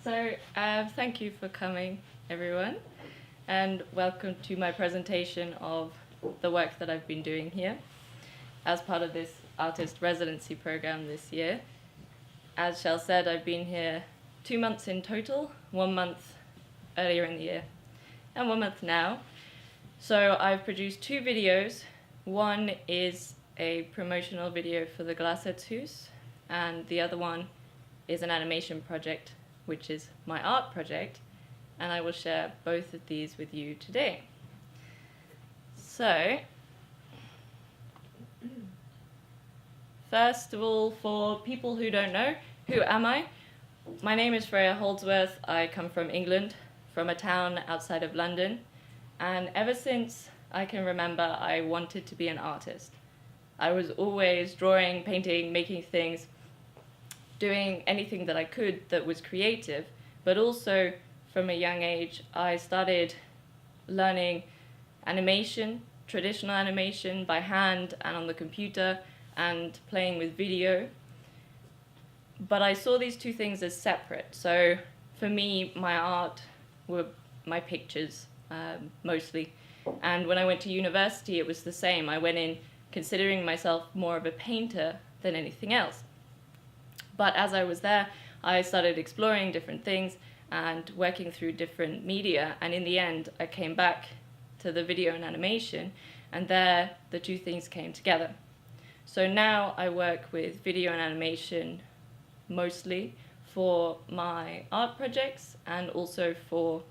Thank you for coming, everyone, and welcome to my presentation of the work that I've been doing here as part of this Artist Residency program this year. As Shell said, I've been here 2 months in total, 1 month earlier in the year, and 1 month now. So I've produced 2 videos. One is a promotional video for the Glasets Hus, and the other one is an animation project, which is my art project, and I will share both of these with you today. So, first of all, for people who don't know, who am I? My name is Freya Holdsworth. I come from England, from a town outside of London, and ever since I can remember, I wanted to be an artist. I was always drawing, painting, making things, doing anything that I could that was creative, but also from a young age I started learning animation, traditional animation by hand and on the computer, and playing with video. But I saw these 2 things as separate. So for me, my art were my pictures mostly, and when I went to university it was the same. I went in considering myself more of a painter than anything else. But as I was there, I started exploring different things and working through different media, and in the end I came back to the video and animation, and there the 2 things came together. So now I work with video and animation mostly for my art projects and also for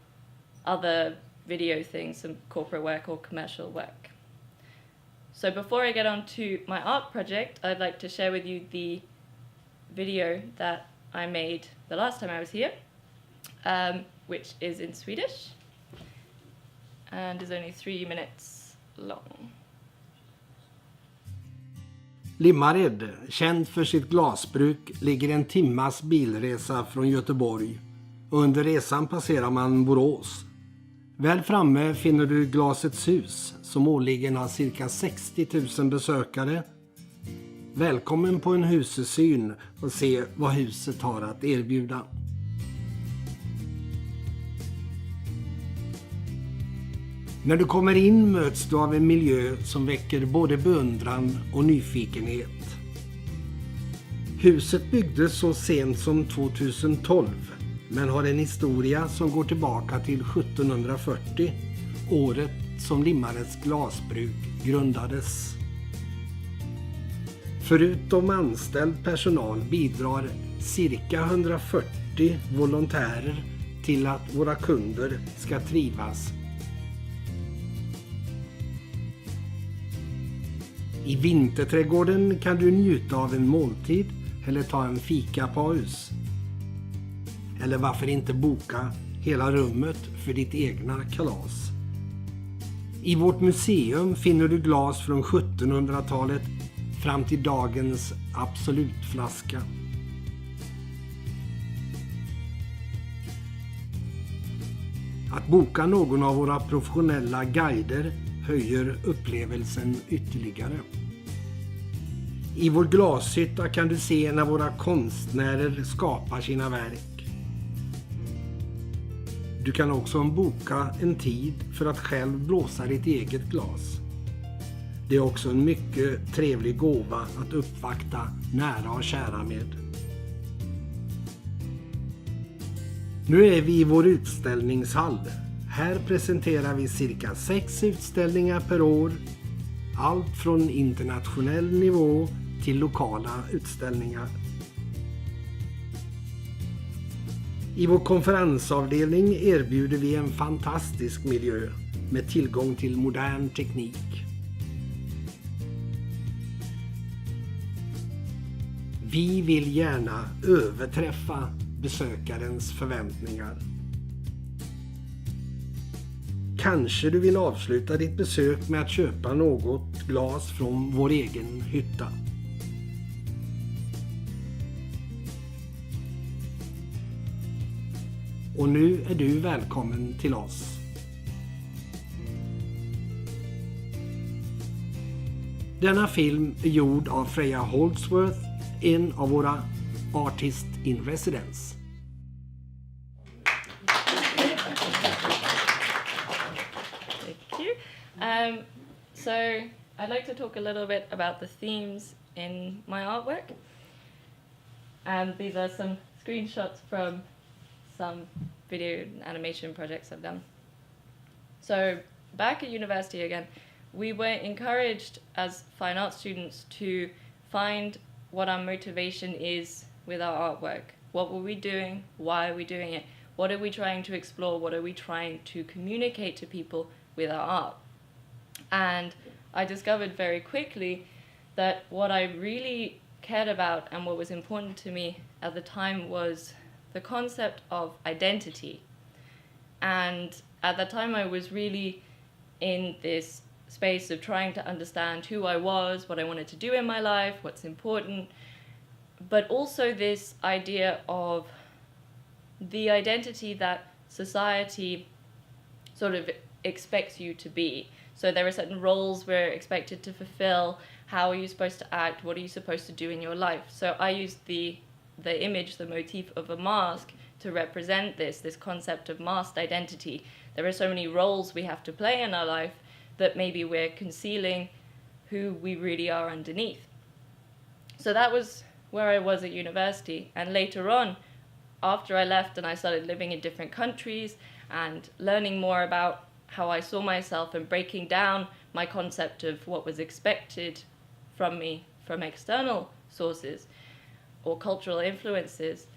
other video things, some corporate work or commercial work. So before I get on to my art project, I'd like to share with you the video that I made the last time I was here, which is in Swedish and is only 3 minutes long. Limmared, känd för sitt glasbruk, ligger en timmas bilresa från Göteborg, och under resan passerar man Borås. Väl framme finner du Glasets Hus, som årligen har cirka 60 000 besökare. Välkommen på en husesyn och se vad huset har att erbjuda. När du kommer in möts du av en miljö som väcker både beundran och nyfikenhet. Huset byggdes så sent som 2012, men har en historia som går tillbaka till 1740, året som Limmareds glasbruk grundades. Förutom anställd personal bidrar cirka 140 volontärer till att våra kunder ska trivas. I vinterträdgården kan du njuta av en måltid eller ta en fikapaus. Eller varför inte boka hela rummet för ditt egna kalas. I vårt museum finner du glas från 1700-talet fram till dagens absolutflaska. Att boka någon av våra professionella guider höjer upplevelsen ytterligare. I vår glashytta kan du se när våra konstnärer skapar sina verk. Du kan också boka en tid för att själv blåsa ditt eget glas. Det är också en mycket trevlig gåva att uppvakta nära och kära med. Nu är vi i vår utställningshall. Här presenterar vi cirka 6 utställningar per år. Allt från internationell nivå till lokala utställningar. I vår konferensavdelning erbjuder vi en fantastisk miljö med tillgång till modern teknik. Vi vill gärna överträffa besökarens förväntningar. Kanske du vill avsluta ditt besök med att köpa något glas från vår egen hytta. Och nu är du välkommen till oss. Denna film är gjord av Freya Holdsworth, en av våra Artist in Residence. Thank you. So I'd like to talk a little bit about the themes in my artwork. And these are some screenshots from some video and animation projects I've done. So back at university again, we were encouraged as fine art students to find what our motivation is with our artwork. What were we doing? Why are we doing it? What are we trying to explore? What are we trying to communicate to people with our art? And I discovered very quickly that what I really cared about and what was important to me at the time was the concept of identity. And at that time I was really in this space of trying to understand who I was, what I wanted to do in my life, what's important, but also this idea of the identity that society sort of expects you to be. So there are certain roles we're expected to fulfill. How are you supposed to act? What are you supposed to do in your life? So I used the image, the motif of a mask to represent this concept of masked identity. There are so many roles we have to play in our life that maybe we're concealing who we really are underneath. So that was where I was at university. And later on, after I left and I started living in different countries and learning more about how I saw myself and breaking down my concept of what was expected from me from external sources or cultural influences,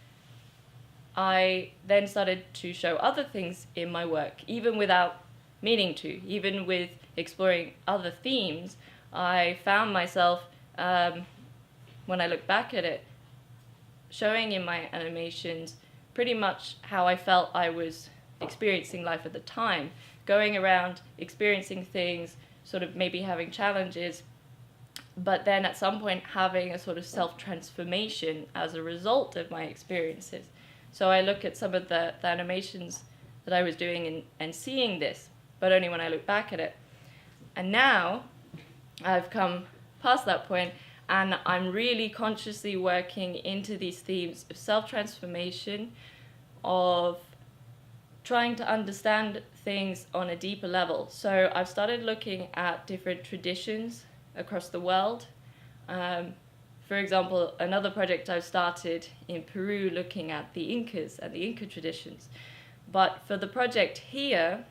I then started to show other things in my work, even without meaning to, even with exploring other themes. I found myself, when I look back at it, showing in my animations pretty much how I felt I was experiencing life at the time, going around, experiencing things, sort of maybe having challenges, but then at some point having a sort of self-transformation as a result of my experiences. So I look at some of the animations that I was doing and seeing this, but only when I look back at it. And now I've come past that point and I'm really consciously working into these themes of self-transformation, of trying to understand things on a deeper level. So I've started looking at different traditions across the world. For example, another project I've started in Peru looking at the Incas and the Inca traditions. But for the project here,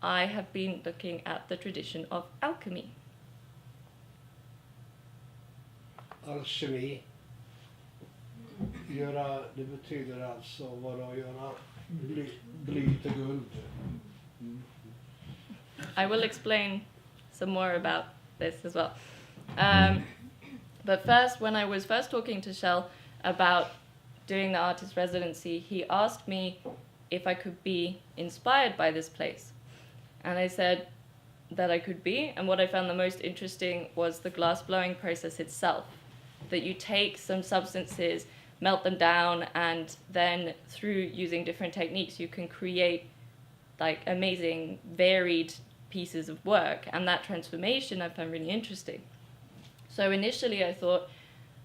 I have been looking at the tradition of alchemy. Alchemy. Det betyder alltså vara göra bly till guld. I will explain some more about this as well. But first, when I was first talking to Kjell about doing the Artist Residency, he asked me if I could be inspired by this place. And I said that I could be, and what I found the most interesting was the glass blowing process itself. That you take some substances, melt them down, and then through using different techniques, you can create like amazing, varied pieces of work. And that transformation I found really interesting. So initially I thought,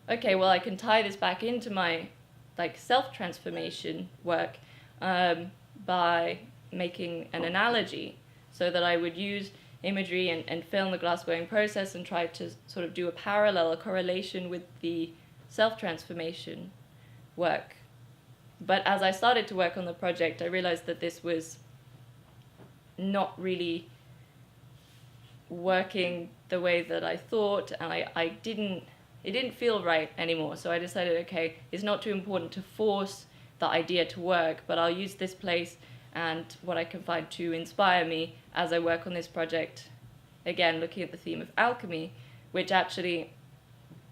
okay, well, I can tie this back into my like self-transformation work by making an analogy, so that I would use imagery and film the glass blowing process and try to sort of do a parallel, a correlation with the self-transformation work. But as I started to work on the project, I realized that this was not really working the way that I thought, and it didn't feel right anymore. So I decided, okay, it's not too important to force the idea to work, but I'll use this place and what I can find to inspire me as I work on this project. Again, looking at the theme of alchemy, which actually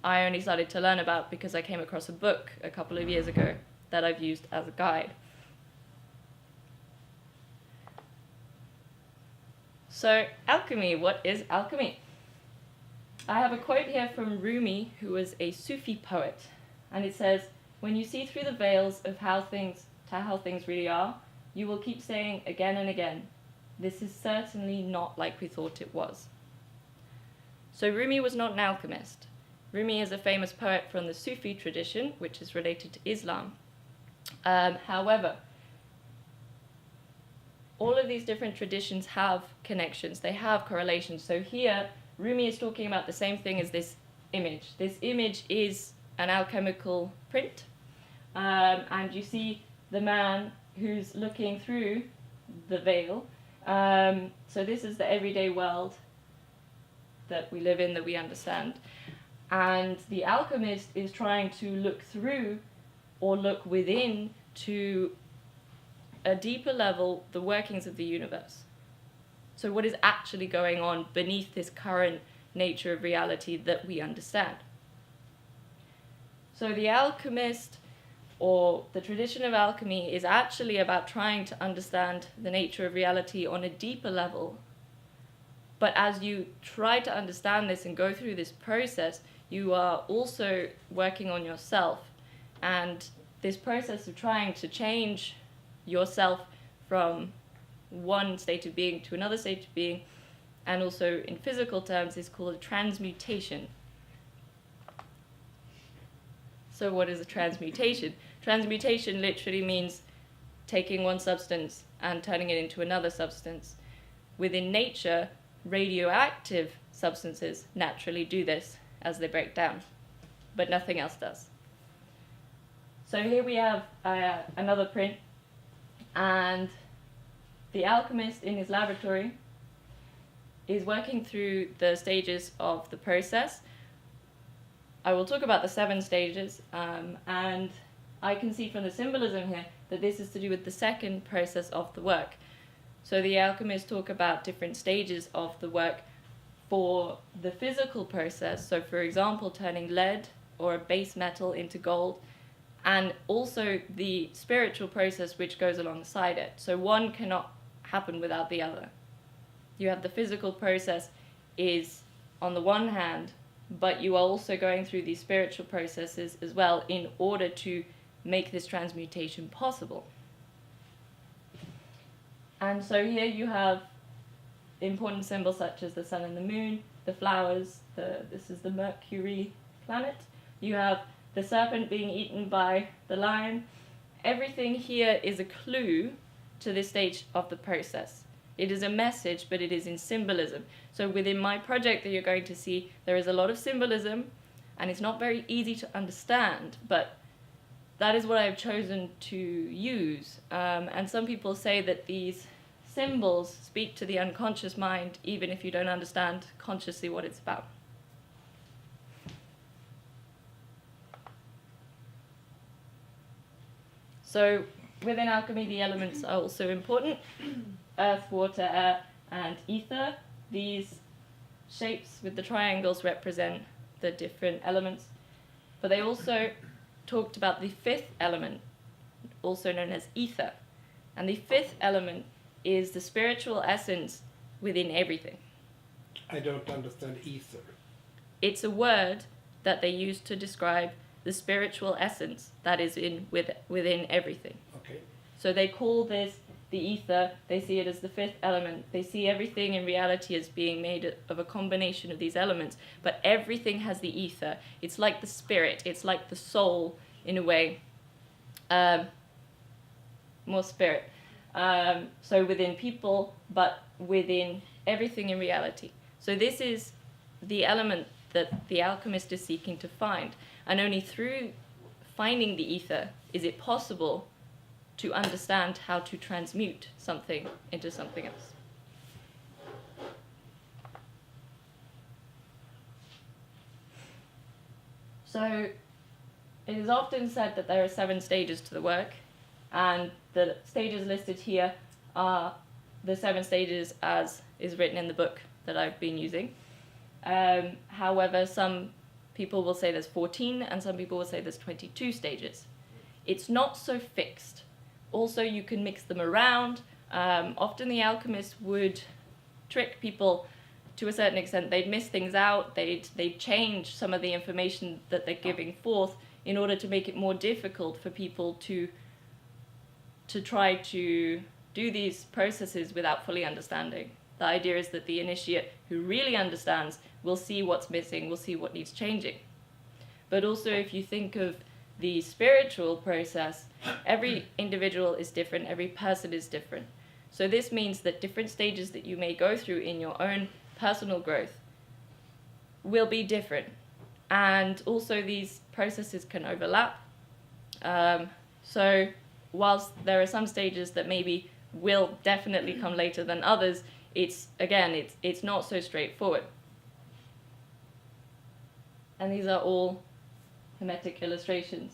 I only started to learn about because I came across a book a couple of years ago that I've used as a guide. So alchemy, what is alchemy? I have a quote here from Rumi, who was a Sufi poet, and it says, "When you see through the veils of how things really are, you will keep saying again and again, this is certainly not like we thought it was." So Rumi was not an alchemist. Rumi is a famous poet from the Sufi tradition, which is related to Islam. However, all of these different traditions have connections, they have correlations. So here, Rumi is talking about the same thing as this image. This image is an alchemical print, and you see the man who's looking through the veil. So this is the everyday world that we live in, that we understand. And the alchemist is trying to look through or look within to a deeper level the workings of the universe. So what is actually going on beneath this current nature of reality that we understand. So the alchemist, or the tradition of alchemy, is actually about trying to understand the nature of reality on a deeper level. But as you try to understand this and go through this process, you are also working on yourself. And this process of trying to change yourself from one state of being to another state of being, and also in physical terms, is called a transmutation. So what is a transmutation? Transmutation literally means taking one substance and turning it into another substance. Within nature, radioactive substances naturally do this as they break down, but nothing else does. So here we have another print, and the alchemist in his laboratory is working through the stages of the process. I will talk about the 7 stages, and I can see from the symbolism here that this is to do with the second process of the work. So the alchemists talk about different stages of the work for the physical process. So for example, turning lead or a base metal into gold, and also the spiritual process which goes alongside it. So one cannot happen without the other. You have the physical process is on the one hand, but you are also going through these spiritual processes as well in order to make this transmutation possible. And so here you have important symbols such as the sun and the moon, the flowers, this is the Mercury planet. You have the serpent being eaten by the lion. Everything here is a clue to this stage of the process. It is a message, but it is in symbolism. So within my project that you're going to see, there is a lot of symbolism, and it's not very easy to understand, but that is what I've chosen to use. And some people say that these symbols speak to the unconscious mind, even if you don't understand consciously what it's about. So within alchemy, the elements are also important. Earth, water, air, and ether. These shapes with the triangles represent the different elements. But they also talked about the 5th element, also known as ether. And the 5th element is the spiritual essence within everything. I don't understand ether. It's a word that they use to describe the spiritual essence that is within everything. Okay. So they call this the ether, they see it as the 5th element. They see everything in reality as being made of a combination of these elements, but everything has the ether. It's like the spirit, it's like the soul in a way, more spirit. So within people, but within everything in reality. So this is the element that the alchemist is seeking to find, and only through finding the ether is it possible to understand how to transmute something into something else. So it is often said that there are 7 stages to the work, and the stages listed here are the 7 stages as is written in the book that I've been using. However, some people will say there's 14, and some people will say there's 22 stages. It's not so fixed. Also, you can mix them around. Often the alchemists would trick people to a certain extent. They'd miss things out. They'd change some of the information that they're giving forth in order to make it more difficult for people to try to do these processes without fully understanding. The idea is that the initiate who really understands will see what's missing, will see what needs changing. But also, if you think of the spiritual process, every individual is different, every person is different. So this means that different stages that you may go through in your own personal growth will be different. And also these processes can overlap. So whilst there are some stages that maybe will definitely come later than others, it's not so straightforward. And these are all hermetic illustrations.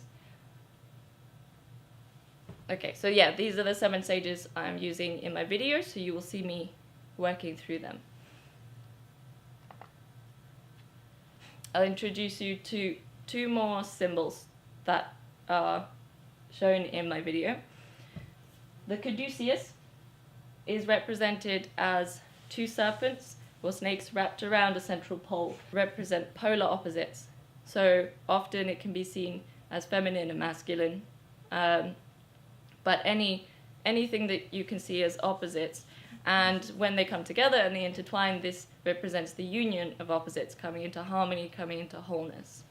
Okay, so yeah, these are the 7 stages I'm using in my video, so you will see me working through them. I'll introduce you to 2 more symbols that are shown in my video. The caduceus is represented as 2 serpents or snakes wrapped around a central pole, represent polar opposites. So often it can be seen as feminine and masculine, but anything that you can see as opposites, and when they come together and they intertwine, this represents the union of opposites coming into harmony, coming into wholeness.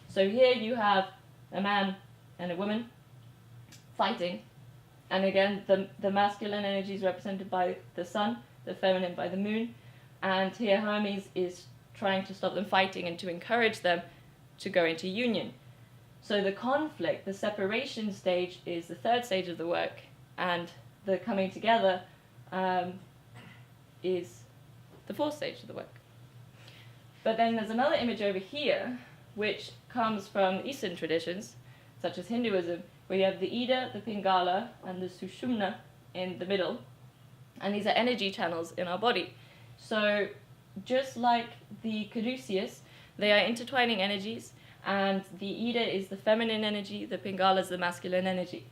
So here you have a man and a woman fighting, and again the masculine energy is represented by the sun, the feminine by the moon, and here Hermes is trying to stop them fighting and to encourage them to go into union. So the conflict, the separation stage, is the 3rd stage of the work, and the coming together is the 4th stage of the work. But then there's another image over here, which comes from Eastern traditions, such as Hinduism, where you have the Ida, the Pingala, and the Sushumna in the middle, and these are energy channels in our body. So just like the caduceus, they are intertwining energies, and the Ida is the feminine energy, the Pingala is the masculine energy.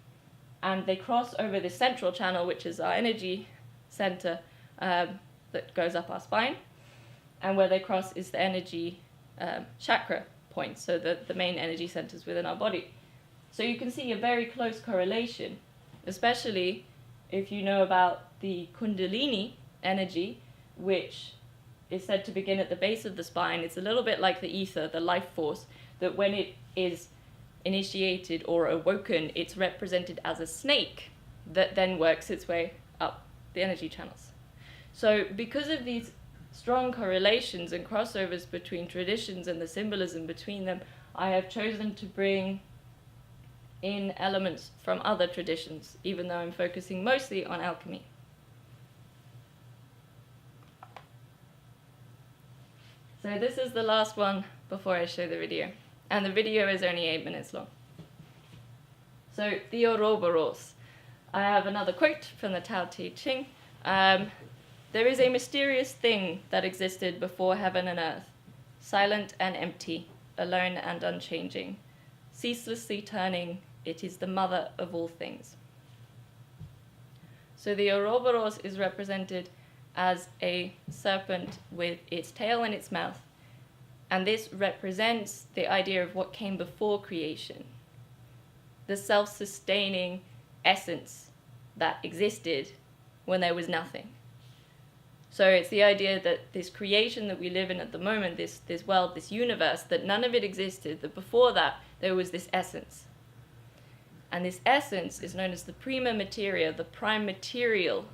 And they cross over the central channel, which is our energy center that goes up our spine, and where they cross is the energy chakra point, so the main energy centers within our body. So you can see a very close correlation, especially if you know about the Kundalini energy, which is said to begin at the base of the spine. It's a little bit like the ether, the life force, that when it is initiated or awoken, it's represented as a snake that then works its way up the energy channels. So because of these strong correlations and crossovers between traditions and the symbolism between them, I have chosen to bring in elements from other traditions, even though I'm focusing mostly on alchemy. So this is the last one before I show the video, and the video is only 8 minutes long. So the Ouroboros. I have another quote from the Tao Te Ching. There is a mysterious thing that existed before heaven and earth, silent and empty, alone and unchanging, ceaselessly turning. It is the mother of all things. So the Ouroboros is represented as a serpent with its tail in its mouth, and this represents the idea of what came before creation, the self-sustaining essence that existed when there was nothing. So it's the idea that this creation that we live in at the moment, this world, this universe, that none of it existed, that before that there was this essence. And this essence is known as the prima materia, the prime material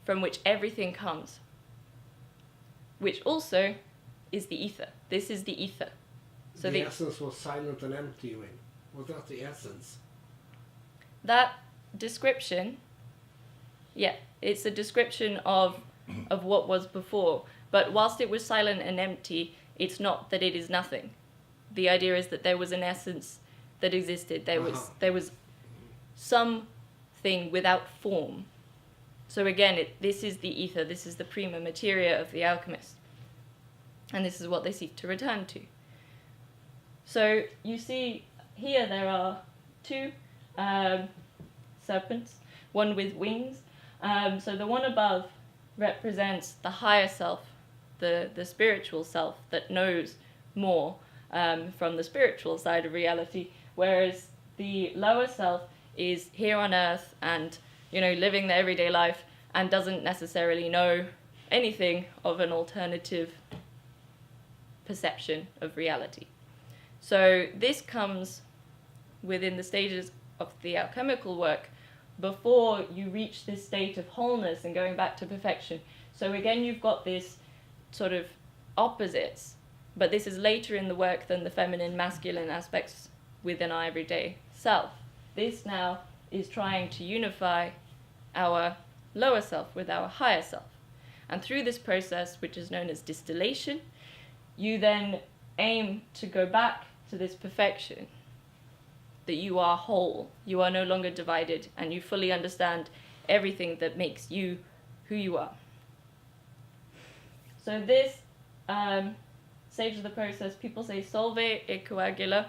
from which everything comes, which also is the ether. This is the ether. So the essence was silent and empty, you mean? Was that the essence? That description, yeah, it's a description of what was before. But whilst it was silent and empty, it's not that it is nothing. The idea is that there was an essence that existed. There was something without form. So again, this is the ether. This is the prima materia of the alchemist. And this is what they seek to return to. So you see here there are 2 serpents, one with wings. So the one above represents the higher self, the spiritual self that knows more from the spiritual side of reality, whereas the lower self is here on earth and, living the everyday life and doesn't necessarily know anything of an alternative perception of reality. So this comes within the stages of the alchemical work, before you reach this state of wholeness and going back to perfection. So again, you've got this sort of opposites, but this is later in the work than the feminine, masculine aspects within our everyday self. This now is trying to unify our lower self with our higher self. And through this process, which is known as distillation, you then aim to go back to this perfection, that you are whole, you are no longer divided, and you fully understand everything that makes you who you are. So this stage of the process, people say solve e coagula,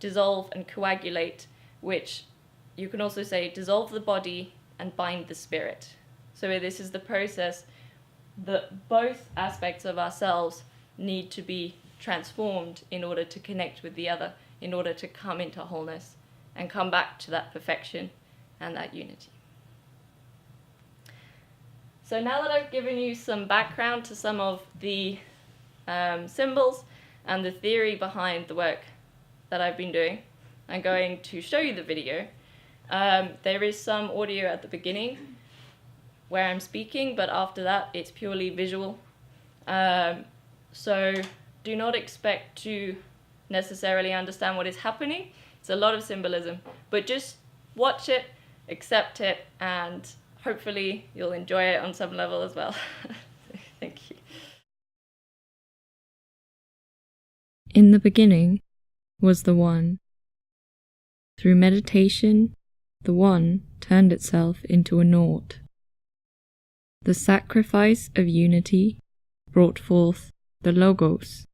dissolve and coagulate, which you can also say dissolve the body and bind the spirit. So this is the process that both aspects of ourselves need to be transformed in order to connect with the other, in order to come into wholeness and come back to that perfection and that unity. So now that I've given you some background to some of the symbols and the theory behind the work that I've been doing, I'm going to show you the video. There is some audio at the beginning where I'm speaking, but after that it's purely visual. So do not expect to necessarily understand what is happening. It's a lot of symbolism, but just watch it, accept it, and hopefully you'll enjoy it on some level as well. Thank you. In the beginning was the One. Through meditation, the One turned itself into a naught. The sacrifice of unity brought forth the Logos,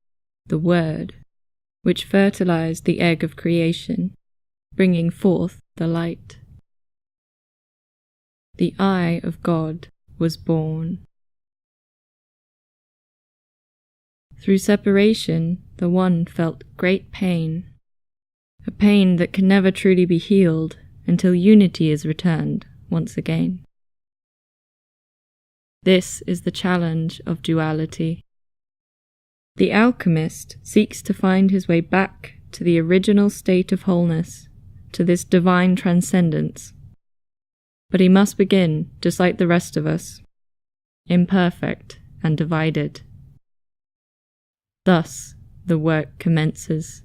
the Word, which fertilized the egg of creation, bringing forth the light. The eye of God was born. Through separation, the One felt great pain, a pain that can never truly be healed until unity is returned once again. This is the challenge of duality. The alchemist seeks to find his way back to the original state of wholeness, to this divine transcendence. But he must begin, just like the rest of us, imperfect and divided. Thus, the work commences.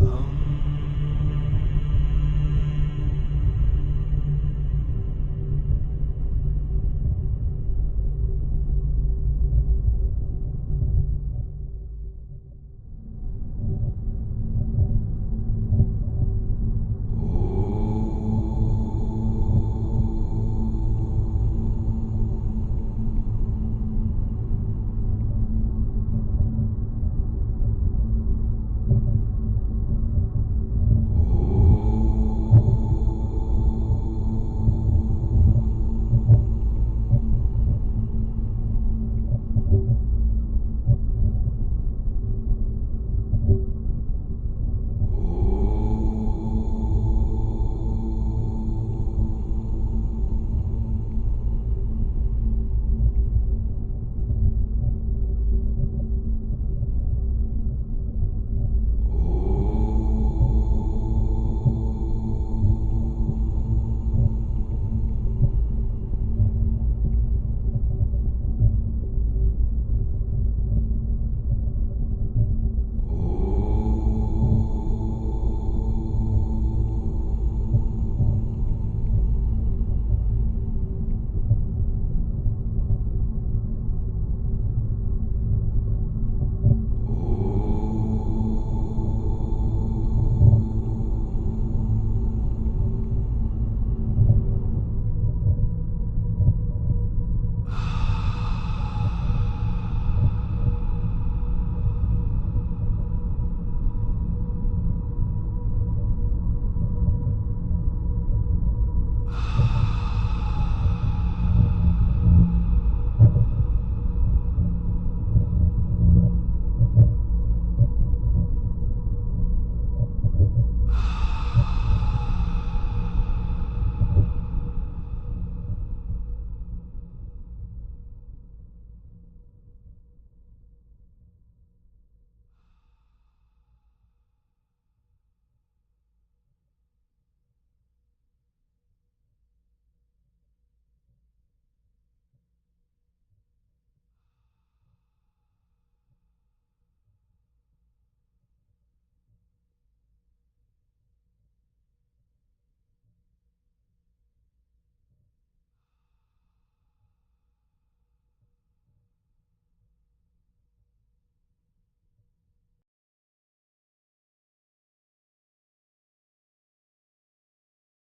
Um,